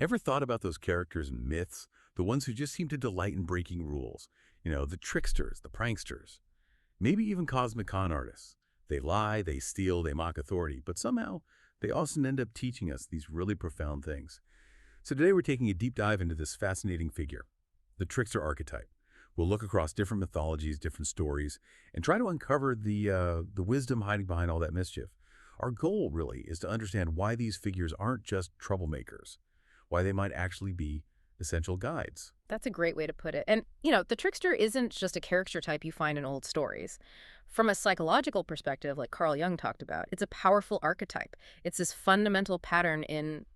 Ever thought about those characters in myths, the ones who just seem to delight in breaking rules? The tricksters, the pranksters, maybe even cosmic con artists. They lie, they steal, they mock authority, but somehow they also end up teaching us these really profound things. So today we're taking a deep dive into this fascinating figure, the trickster archetype. We'll look across different mythologies, different stories, and try to uncover the wisdom hiding behind all that mischief. Our goal, really, is to understand why these figures aren't just troublemakers, why they might actually be essential guides. That's a great way to put it. And, the trickster isn't just a character type you find in old stories. From a psychological perspective, like Carl Jung talked about, it's a powerful archetype. It's this fundamental pattern in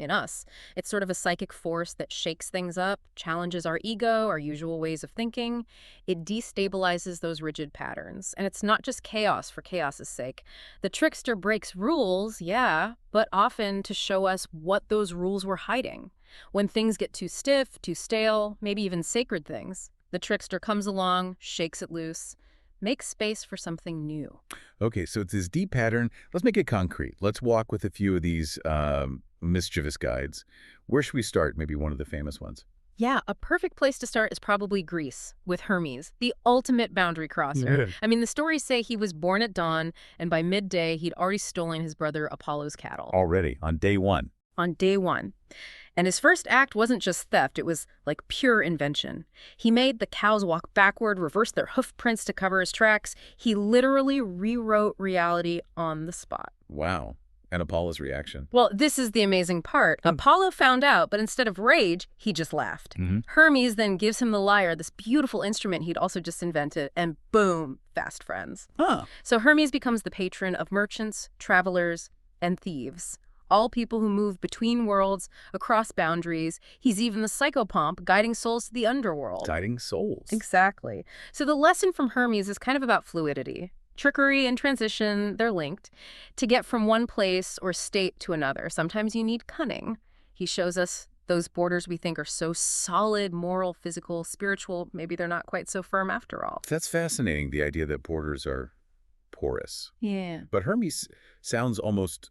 us. It's sort of a psychic force that shakes things up, challenges our ego, our usual ways of thinking. It destabilizes those rigid patterns. And it's not just chaos for chaos's sake. The trickster breaks rules, yeah, but often to show us what those rules were hiding. When things get too stiff, too stale, maybe even sacred things, the trickster comes along, shakes it loose, makes space for something new. Okay, so it's this deep pattern. Let's make it concrete. Let's walk with a few of these mischievous guides. Where should we start? Maybe one of the famous ones. Yeah, a perfect place to start is probably Greece, with Hermes, the ultimate boundary crosser. Yeah. I mean, the stories say he was born at dawn, and by midday, he'd already stolen his brother Apollo's cattle. Already, on day one. On day one. And his first act wasn't just theft, it was like pure invention. He made the cows walk backward, reversed their hoof prints to cover his tracks. He literally rewrote reality on the spot. Wow. And Apollo's reaction. Well, this is the amazing part. Apollo found out, but instead of rage, he just laughed. Hermes then gives him the lyre, this beautiful instrument he'd also just invented, and boom, fast friends. Huh. So Hermes becomes the patron of merchants, travelers, and thieves. All people who move between worlds, across boundaries. He's even the psychopomp guiding souls to the underworld. Guiding souls. Exactly. So the lesson from Hermes is kind of about fluidity. Trickery and transition, they're linked. To get from one place or state to another, sometimes you need cunning. He shows us those borders we think are so solid, moral, physical, spiritual, maybe they're not quite so firm after all. That's fascinating, the idea that borders are porous. Yeah. But Hermes sounds almost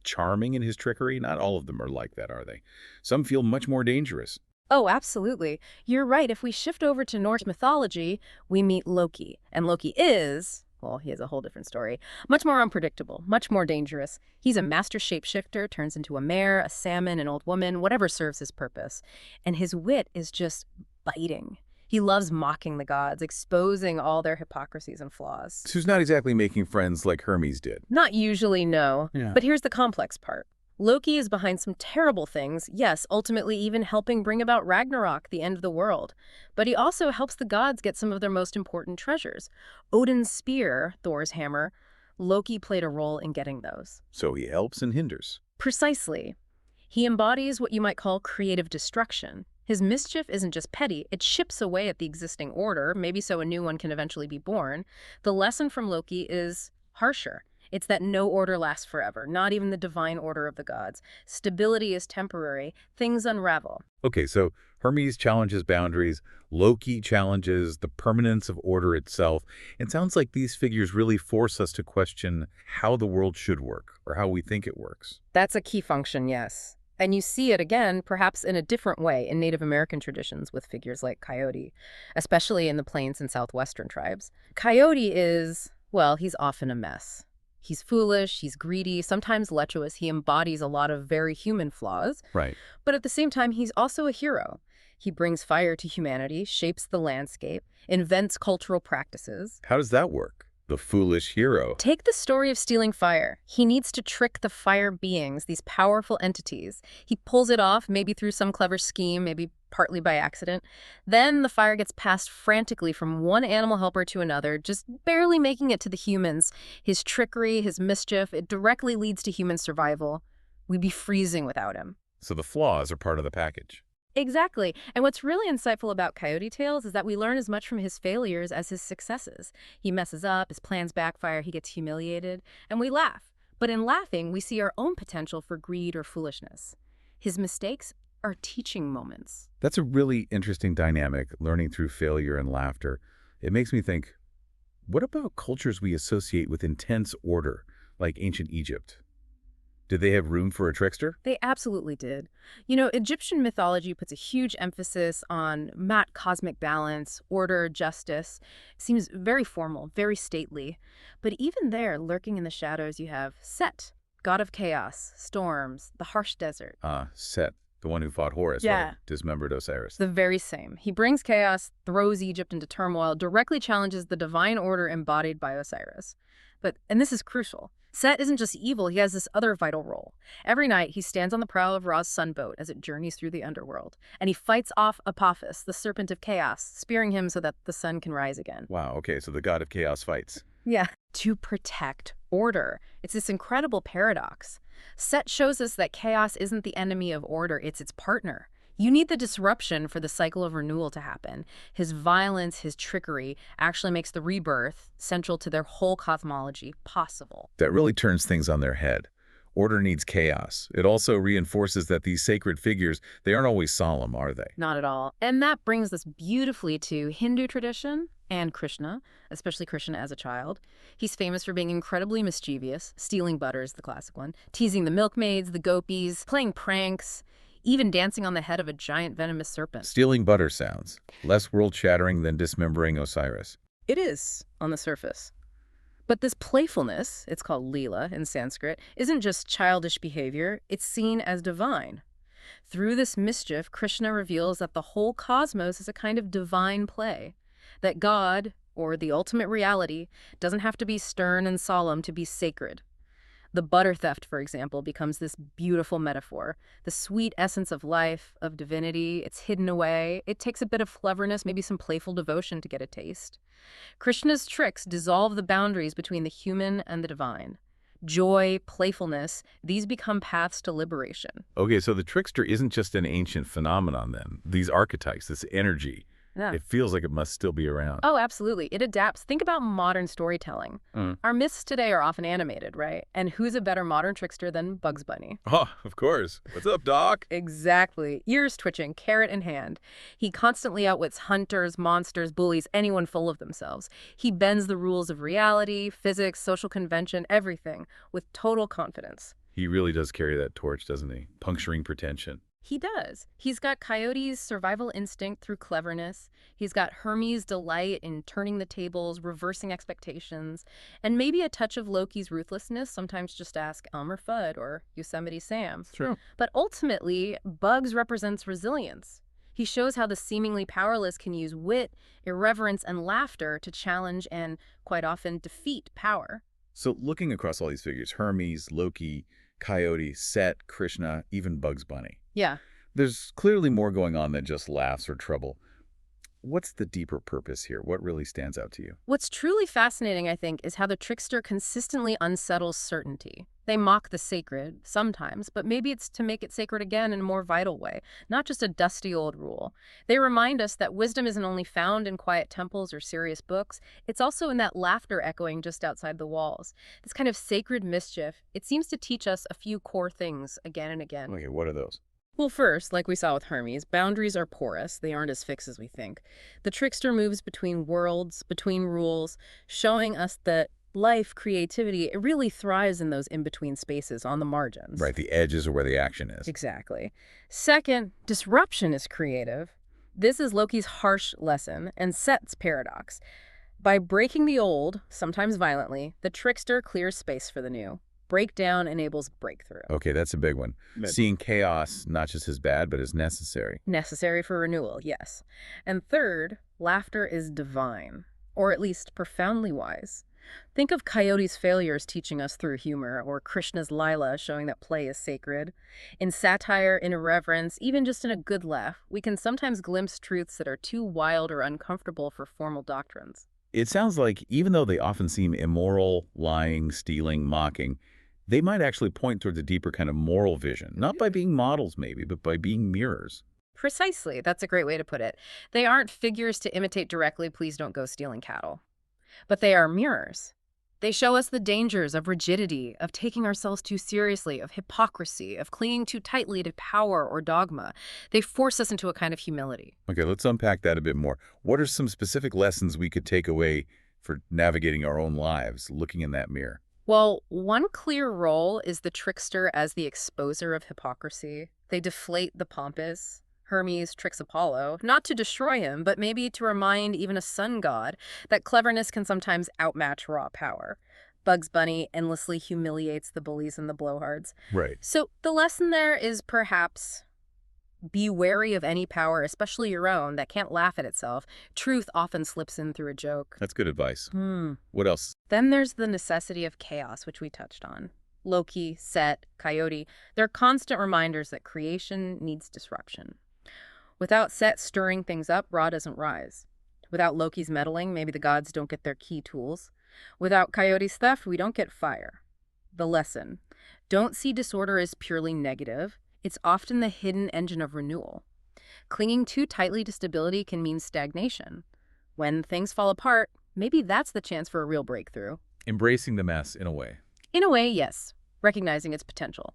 charming in his trickery. Not all of them are like that, are they? Some feel much more dangerous. Oh, absolutely. You're right. If we shift over to Norse mythology, we meet Loki. And Loki is, well, he has a whole different story, much more unpredictable, much more dangerous. He's a master shapeshifter, turns into a mare, a salmon, an old woman, whatever serves his purpose. And his wit is just biting. He loves mocking the gods, exposing all their hypocrisies and flaws. So he's not exactly making friends like Hermes did. Not usually, no. Yeah. But here's the complex part. Loki is behind some terrible things, yes, ultimately even helping bring about Ragnarok, the end of the world. But he also helps the gods get some of their most important treasures. Odin's spear, Thor's hammer, Loki played a role in getting those. So he helps and hinders. Precisely. He embodies what you might call creative destruction. His mischief isn't just petty, it chips away at the existing order, maybe so a new one can eventually be born. The lesson from Loki is harsher. It's that no order lasts forever, not even the divine order of the gods. Stability is temporary. Things unravel. Okay, so Hermes challenges boundaries. Loki challenges the permanence of order itself. It sounds like these figures really force us to question how the world should work or how we think it works. That's a key function, yes. And you see it again, perhaps in a different way, in Native American traditions with figures like Coyote, especially in the Plains and Southwestern tribes. Coyote is, well, he's often a mess. He's foolish, he's greedy, sometimes lecherous. He embodies a lot of very human flaws. Right. But at the same time, he's also a hero. He brings fire to humanity, shapes the landscape, invents cultural practices. How does that work? The foolish hero. Take the story of stealing fire. He needs to trick the fire beings, these powerful entities. He pulls it off, maybe through some clever scheme, maybe partly by accident. Then the fire gets passed frantically from one animal helper to another, just barely making it to the humans. His trickery, his mischief, it directly leads to human survival. We'd be freezing without him. So the flaws are part of the package. Exactly. And what's really insightful about Coyote Tales is that we learn as much from his failures as his successes. He messes up, his plans backfire, he gets humiliated, and we laugh. But in laughing, we see our own potential for greed or foolishness. His mistakes are teaching moments. That's a really interesting dynamic, learning through failure and laughter. It makes me think, what about cultures we associate with intense order, like ancient Egypt? Did they have room for a trickster? They absolutely did. You know, Egyptian mythology puts a huge emphasis on cosmic balance, order, justice. Seems very formal, very stately. But even there, lurking in the shadows, you have Set, god of chaos, storms, the harsh desert. Set, the one who fought Horus, Yeah. right? Dismembered Osiris. The very same. He brings chaos, throws Egypt into turmoil, directly challenges the divine order embodied by Osiris. And this is crucial, Set isn't just evil, he has this other vital role. Every night, he stands on the prow of Ra's sunboat as it journeys through the underworld, and he fights off Apophis, the serpent of chaos, spearing him so that the sun can rise again. Wow, okay, so the god of chaos fights. Yeah. To protect order. It's this incredible paradox. Set shows us that chaos isn't the enemy of order, it's its partner. You need the disruption for the cycle of renewal to happen. His violence, his trickery, actually makes the rebirth, central to their whole cosmology, possible. That really turns things on their head. Order needs chaos. It also reinforces that these sacred figures, they aren't always solemn, are they? Not at all. And that brings us beautifully to Hindu tradition and Krishna, especially Krishna as a child. He's famous for being incredibly mischievous. Stealing butter is the classic one. Teasing the milkmaids, the gopis, playing pranks, even dancing on the head of a giant venomous serpent. Stealing butter sounds less world-shattering than dismembering Osiris. It is, on the surface. But this playfulness, it's called Leela in Sanskrit, isn't just childish behavior, it's seen as divine. Through this mischief, Krishna reveals that the whole cosmos is a kind of divine play, that God, or the ultimate reality, doesn't have to be stern and solemn to be sacred. The butter theft, for example, becomes this beautiful metaphor. The sweet essence of life, of divinity, it's hidden away. It takes a bit of cleverness, maybe some playful devotion to get a taste. Krishna's tricks dissolve the boundaries between the human and the divine. Joy, playfulness, these become paths to liberation. Okay, so the trickster isn't just an ancient phenomenon then. These archetypes, this energy, Yeah. it feels like it must still be around. Oh, absolutely. It adapts. Think about modern storytelling. Mm. Our myths today are often animated, right? And who's a better modern trickster than Bugs Bunny? Oh, of course. What's up, Doc? Exactly. Ears twitching, carrot in hand. He constantly outwits hunters, monsters, bullies, anyone full of themselves. He bends the rules of reality, physics, social convention, everything, with total confidence. He really does carry that torch, doesn't he? Puncturing pretension. He does. He's got Coyote's survival instinct through cleverness. He's got Hermes' delight in turning the tables, reversing expectations, and maybe a touch of Loki's ruthlessness. Sometimes just ask Elmer Fudd or Yosemite Sam. True. But ultimately, Bugs represents resilience. He shows how the seemingly powerless can use wit, irreverence, and laughter to challenge and, quite often, defeat power. So looking across all these figures, Hermes, Loki, Coyote, Set, Krishna, even Bugs Bunny. Yeah. There's clearly more going on than just laughs or trouble. What's the deeper purpose here? What really stands out to you? What's truly fascinating, I think, is how the trickster consistently unsettles certainty. They mock the sacred, sometimes, but maybe it's to make it sacred again in a more vital way, not just a dusty old rule. They remind us that wisdom isn't only found in quiet temples or serious books, it's also in that laughter echoing just outside the walls. This kind of sacred mischief, it seems to teach us a few core things again and again. Okay, what are those? Well, first, like we saw with Hermes, boundaries are porous. They aren't as fixed as we think. The trickster moves between worlds, between rules, showing us that life, creativity, it really thrives in those in-between spaces on the margins. Right, the edges are where the action is. Exactly. Second, disruption is creative. This is Loki's harsh lesson and Set's paradox. By breaking the old, sometimes violently, the trickster clears space for the new. Breakdown enables breakthrough. Okay, that's a big one. Seeing chaos not just as bad, but as necessary. Necessary for renewal, yes. And third, laughter is divine, or at least profoundly wise. Think of Coyote's failures teaching us through humor, or Krishna's Lila showing that play is sacred. In satire, in irreverence, even just in a good laugh, we can sometimes glimpse truths that are too wild or uncomfortable for formal doctrines. It sounds like even though they often seem immoral, lying, stealing, mocking, they might actually point towards a deeper kind of moral vision, not by being models maybe, but by being mirrors. Precisely. That's a great way to put it. They aren't figures to imitate directly, please don't go stealing cattle. But they are mirrors. They show us the dangers of rigidity, of taking ourselves too seriously, of hypocrisy, of clinging too tightly to power or dogma. They force us into a kind of humility. Okay, let's unpack that a bit more. What are some specific lessons we could take away for navigating our own lives, looking in that mirror? Well, one clear role is the trickster as the exposer of hypocrisy. They deflate the pompous. Hermes tricks Apollo, not to destroy him, but maybe to remind even a sun god that cleverness can sometimes outmatch raw power. Bugs Bunny endlessly humiliates the bullies and the blowhards. Right. So the lesson there is perhaps be wary of any power, especially your own, that can't laugh at itself. Truth often slips in through a joke. That's good advice. Hmm. What else? Then there's the necessity of chaos, which we touched on. Loki, Set, Coyote, they're constant reminders that creation needs disruption. Without Set stirring things up, Ra doesn't rise. Without Loki's meddling, maybe the gods don't get their key tools. Without Coyote's theft, we don't get fire. The lesson: don't see disorder as purely negative. It's often the hidden engine of renewal. Clinging too tightly to stability can mean stagnation. When things fall apart, maybe that's the chance for a real breakthrough. Embracing the mess in a way. In a way, yes, recognizing its potential.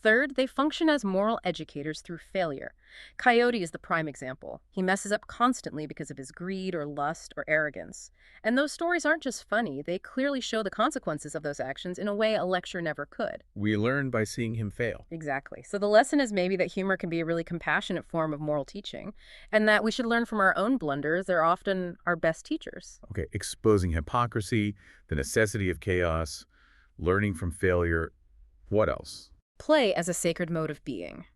Third, they function as moral educators through failure. Coyote is the prime example. He messes up constantly because of his greed or lust or arrogance. And those stories aren't just funny, they clearly show the consequences of those actions in a way a lecture never could. We learn by seeing him fail. Exactly. So the lesson is maybe that humor can be a really compassionate form of moral teaching, and that we should learn from our own blunders. They're often our best teachers. Okay, exposing hypocrisy, the necessity of chaos, learning from failure. What else? Play as a sacred mode of being.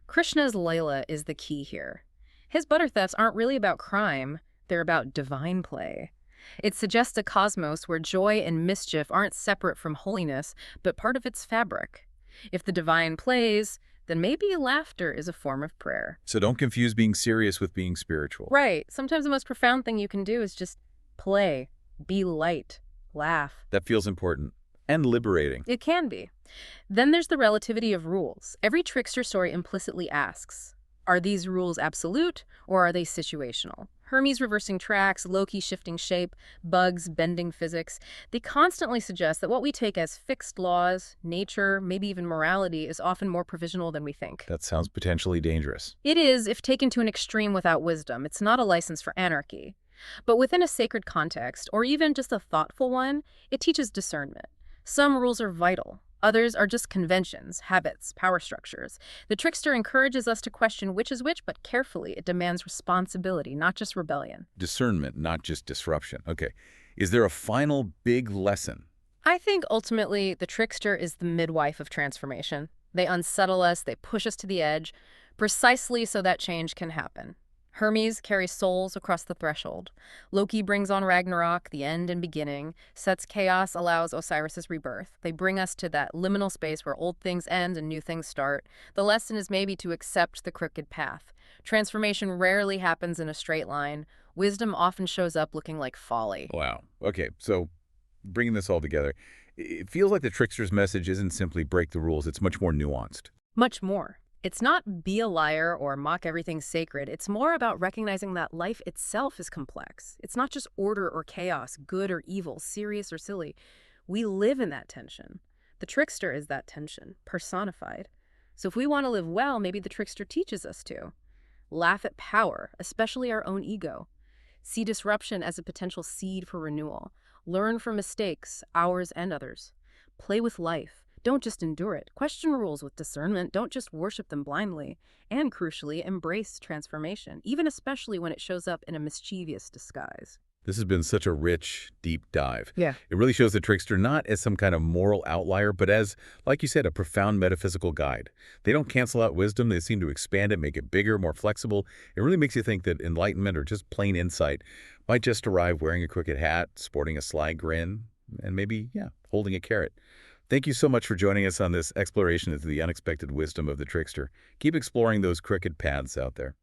Krishna's Leela is the key here. His butter thefts aren't really about crime, they're about divine play. It suggests a cosmos where joy and mischief aren't separate from holiness, but part of its fabric. If the divine plays, then maybe laughter is a form of prayer. So don't confuse being serious with being spiritual. Right. Sometimes the most profound thing you can do is just play, be light, laugh. That feels important and liberating. It can be. Then there's the relativity of rules. Every trickster story implicitly asks, are these rules absolute or are they situational? Hermes reversing tracks, Loki shifting shape, bugs bending physics. They constantly suggest that what we take as fixed laws, nature, maybe even morality, is often more provisional than we think. That sounds potentially dangerous. It is, if taken to an extreme without wisdom. It's not a license for anarchy. But within a sacred context, or even just a thoughtful one, it teaches discernment. Some rules are vital. Others are just conventions, habits, power structures. The trickster encourages us to question which is which, but carefully. It demands responsibility, not just rebellion. Discernment, not just disruption. Okay. Is there a final big lesson? I think ultimately the trickster is the midwife of transformation. They unsettle us, they push us to the edge, precisely so that change can happen. Hermes carries souls across the threshold. Loki brings on Ragnarok, the end and beginning. Set's chaos allows Osiris's rebirth. They bring us to that liminal space where old things end and new things start. The lesson is maybe to accept the crooked path. Transformation rarely happens in a straight line. Wisdom often shows up looking like folly. Wow. Okay, so bringing this all together, it feels like the trickster's message isn't simply break the rules, it's much more nuanced. Much more. It's not be a liar or mock everything sacred. It's more about recognizing that life itself is complex. It's not just order or chaos, good or evil, serious or silly. We live in that tension. The trickster is that tension, personified. So if we want to live well, maybe the trickster teaches us to. Laugh at power, especially our own ego. See disruption as a potential seed for renewal. Learn from mistakes, ours and others. Play with life. Don't just endure it. Question rules with discernment. Don't just worship them blindly. And crucially, embrace transformation, even especially when it shows up in a mischievous disguise. This has been such a rich, deep dive. Yeah. It really shows the trickster not as some kind of moral outlier, but as, like you said, a profound metaphysical guide. They don't cancel out wisdom. They seem to expand it, make it bigger, more flexible. It really makes you think that enlightenment or just plain insight might just arrive wearing a crooked hat, sporting a sly grin, and maybe, holding a carrot. Thank you so much for joining us on this exploration into the unexpected wisdom of the trickster. Keep exploring those crooked paths out there.